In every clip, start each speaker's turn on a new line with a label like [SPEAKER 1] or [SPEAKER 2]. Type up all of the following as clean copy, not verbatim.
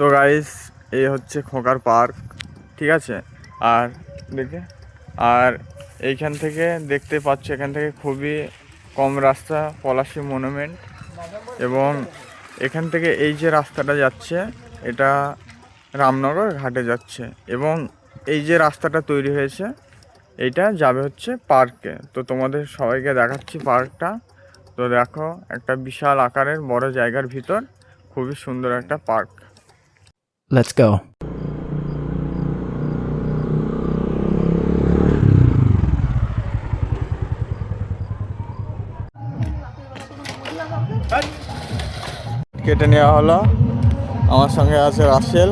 [SPEAKER 1] তো গাইস, এই হচ্ছে খোকার পার্ক, ঠিক আছে। আর দেখে আর এইখান থেকে দেখতে পাচ্ছ, এখান থেকে খুবই কম রাস্তা পলাশী মনুমেন্ট, এবং এখান থেকে এই যে রাস্তাটা যাচ্ছে এটা রামনগর ঘাটে যাচ্ছে, এবং এই যে রাস্তাটা তৈরি হয়েছে এইটা যাবে হচ্ছে পার্কে। তো তোমাদের সবাইকে দেখাচ্ছি পার্কটা। তো দেখো, একটা বিশাল আকারের বড় জায়গার ভিতর খুবই সুন্দর একটা পার্ক।
[SPEAKER 2] Let's go.
[SPEAKER 1] কেটে নেওয়া হলো, আমার সঙ্গে আছে রাসেল।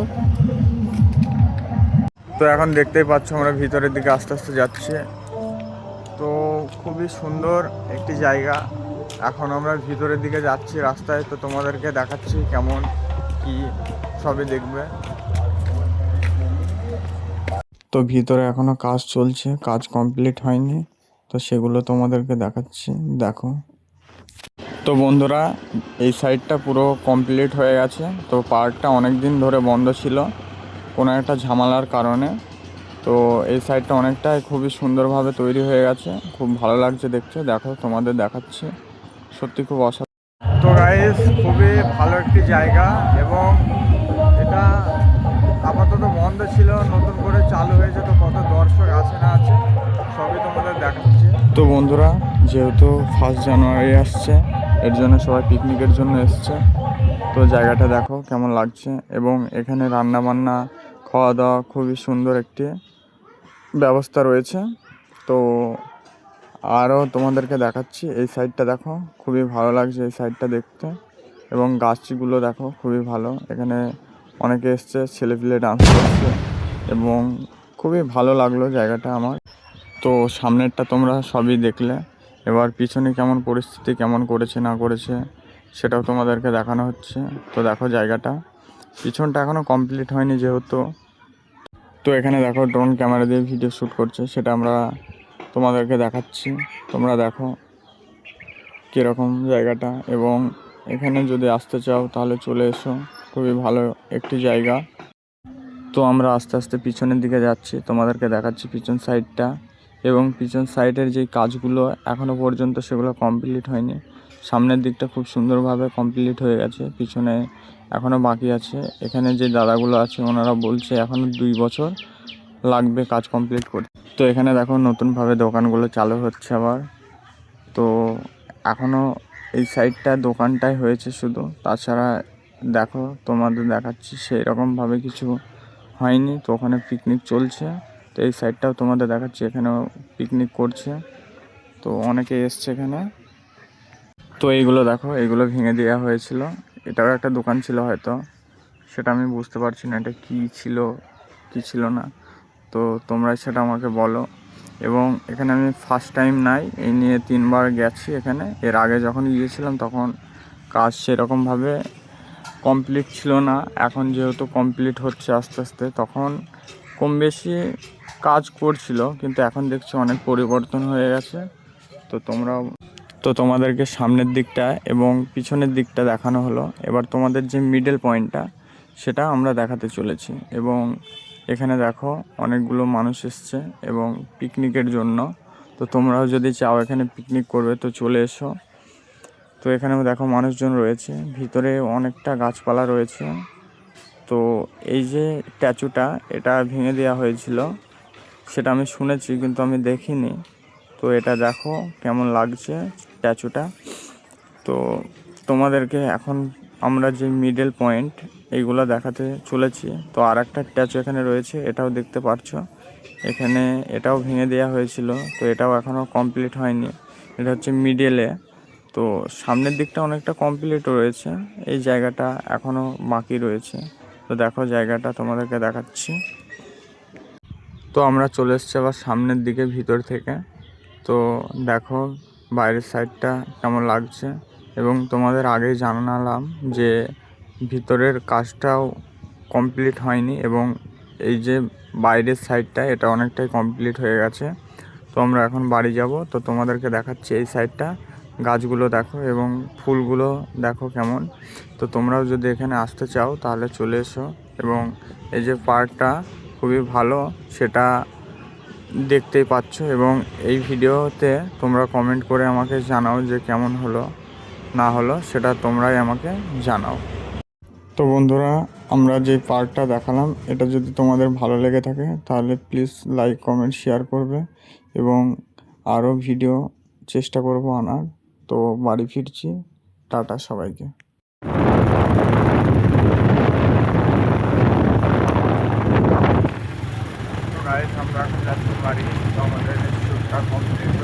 [SPEAKER 1] তো এখন দেখতেই পাচ্ছ আমরা ভিতরের দিকে আস্তে আস্তে যাচ্ছি। তো খুবই সুন্দর একটি জায়গা। এখন আমরা ভিতরের দিকে যাচ্ছি রাস্তায়, তো তোমাদেরকে দেখাচ্ছি কেমন কি সবই দেখবে। তো ভিতরে এখনো কাজ চলছে, কাজ কমপ্লিট হয়নি, তো সেগুলো তোমাদেরকে দেখাচ্ছি, দেখো। তো বন্ধুরা, এই সাইডটা পুরো কমপ্লিট হয়ে গেছে। তো পার্কটা অনেক দিন ধরে বন্ধ ছিল কোনো একটা ঝামেলার কারণে। তো এই সাইডটা অনেকটাই খুবই সুন্দরভাবে তৈরি হয়ে গেছে, খুব ভালো লাগছে দেখতে। দেখো, তোমাদের দেখাচ্ছি, সত্যি খুব অসাধারণ। তো গাইস, খুবই ভালো একটি জায়গা, এবং এটা আপাতত বন্ধ ছিল, নতুন করে চালু হয়েছে। তো কত দর্শক আছে না আছে সবই তোমাদের দেখাচ্ছি। তো বন্ধুরা, যেহেতু 1 জানুয়ারি আসছে, এর জন্য সবাই পিকনিকের জন্য এসছে। তো জায়গাটা দেখো কেমন লাগছে, এবং এখানে রান্না বান্না, খাওয়া দাওয়া খুবই সুন্দর একটি ব্যবস্থা রয়েছে। তো আরও তোমাদেরকে দেখাচ্ছি, এই সাইডটা দেখো, খুবই ভালো লাগছে এই সাইডটা দেখতে, এবং গাছগুলো দেখো খুবই ভালো। এখানে অনেকে এসছে, ছেলেপিলে ডান্স করছে, এবং খুবই ভালো লাগলো জায়গাটা আমার। তো সামনেরটা তোমরা সবই দেখলে, এবার পিছনে কেমন পরিস্থিতি, কেমন করেছে না করেছে সেটাও তোমাদেরকে দেখানো হচ্ছে। তো দেখো জায়গাটা, পিছনটা এখনও কমপ্লিট হয়নি যেহেতু। তো এখানে দেখো ড্রোন ক্যামেরা দিয়ে ভিডিও শ্যুট করছে, সেটা আমরা তোমাদেরকে দেখাচ্ছি, তোমরা দেখো কীরকম জায়গাটা। এবং এখানে যদি আসতে চাও তাহলে চলে এসো, খুবই ভালো একটি জায়গা। তো আমরা আস্তে আস্তে পিছনের দিকে যাচ্ছি, তোমাদেরকে দেখাচ্ছি পিছন সাইডটা, এবং পিছন সাইডের যেই কাজগুলো এখনও পর্যন্ত সেগুলো কমপ্লিট হয়নি। সামনের দিকটা খুব সুন্দরভাবে কমপ্লিট হয়ে গেছে, পিছনে এখনও বাকি আছে। এখানে যে দাদাগুলো আছে ওনারা বলছে এখনও 2 বছর লাগবে কাজ কমপ্লিট করতে। তো এখানে দেখো নতুনভাবে দোকানগুলো চালু হচ্ছে আবার। তো এখনও এই সাইডটা দোকানটাই হয়েছে শুধু, তাছাড়া দেখো তোমাদের দেখাচ্ছি সেই রকমভাবে কিছু হয়নি। তো ওখানে পিকনিক চলছে, তো এই সাইডটাও তোমাদের দেখাচ্ছি, এখানেও পিকনিক করছে, তো অনেকে এসছে এখানে। তো এইগুলো দেখো, এইগুলো ভেঙে দেওয়া হয়েছিল, এটাও একটা দোকান ছিল হয়তো, সেটা আমি বুঝতে পারছি না এটা কী ছিল কী ছিল না। তো তোমরা সেটা আমাকে বলো। এবং এখানে আমি ফার্স্ট টাইম নাই, এই নিয়ে 3বার গেছি এখানে। এর আগে যখন গিয়েছিলাম তখন কাজ সেরকমভাবে কমপ্লিট ছিল না, এখন যেহেতু কমপ্লিট হচ্ছে আস্তে আস্তে, তখন কম বেশি কাজ করছিল, কিন্তু এখন দেখছি অনেক পরিবর্তন হয়ে গেছে। তো তোমাদেরকে সামনের দিকটা এবং পিছনের দিকটা দেখানো হলো, এবার তোমাদের যে মিডল পয়েন্টটা সেটা আমরা দেখাতে চলেছি। এবং এখানে দেখো অনেকগুলো মানুষ এসছে এবং পিকনিকের জন্য। তো তোমরাও যদি চাও এখানে পিকনিক করবে তো চলে এসো। তো এখানেও দেখো মানুষজন রয়েছে, ভিতরে অনেকটা গাছপালা রয়েছে। তো এই যে স্ট্যাচুটা, এটা ভেঙে দেওয়া হয়েছিল সেটা আমি শুনেছি, কিন্তু আমি দেখিনি। তো এটা দেখো কেমন লাগছে স্ট্যাচুটা। তো তোমাদেরকে এখন আমরা যে মিডল পয়েন্ট এইগুলো দেখাতে চলেছি। তো আর একটা স্ট্যাচু এখানে রয়েছে, এটাও দেখতে পাচ্ছ, এখানে এটাও ভেঙে দেওয়া হয়েছিল, তো এটাও এখনও কমপ্লিট হয়নি, এটা হচ্ছে মিডলে। তো সামনের দিকটা অনেকটা কমপ্লিট রয়েছে, এই জায়গাটা এখনও বাকি রয়েছে। তো দেখো জায়গাটা তোমাদেরকে দেখাচ্ছি। তো আমরা চলে এসেছি আবার সামনের দিকে ভিতর থেকে। তো দেখো বাইরের সাইডটা কেমন লাগছে, এবং তোমাদের আগেই জানালাম যে ভিতরের কাজটাও কমপ্লিট হয়নি, এবং এই যে বাইরের সাইডটা এটা অনেকটাই কমপ্লিট হয়ে গেছে। তো আমরা এখন বাড়ি যাব, তো তোমাদেরকে দেখাচ্ছি এই সাইডটা। গাছগুলো দেখো এবং ফুলগুলো দেখো কেমন। তো তোমরাও যদি এখানে আসতে চাও তাহলে চলে এসো, এবং এই যে পার্কটা খুবই ভালো সেটা দেখতেই পাচ্ছ। এবং এই ভিডিওতে তোমরা কমেন্ট করে আমাকে জানাও যে কেমন হলো না হলো, সেটা তোমরাই আমাকে জানাও। তো বন্ধুরা, আমরা যে পার্কটা দেখালাম এটা যদি তোমাদের ভালো লেগে থাকে তাহলে প্লিজ লাইক কমেন্ট শেয়ার করবে, এবং আরও ভিডিও চেষ্টা করব আনার। তো বাড়ি ফিরছি, টাটা সবাইকে। আমরা এখন যাচ্ছি বাড়ি, তো আমাদের শ্যুটটা কমপ্লিট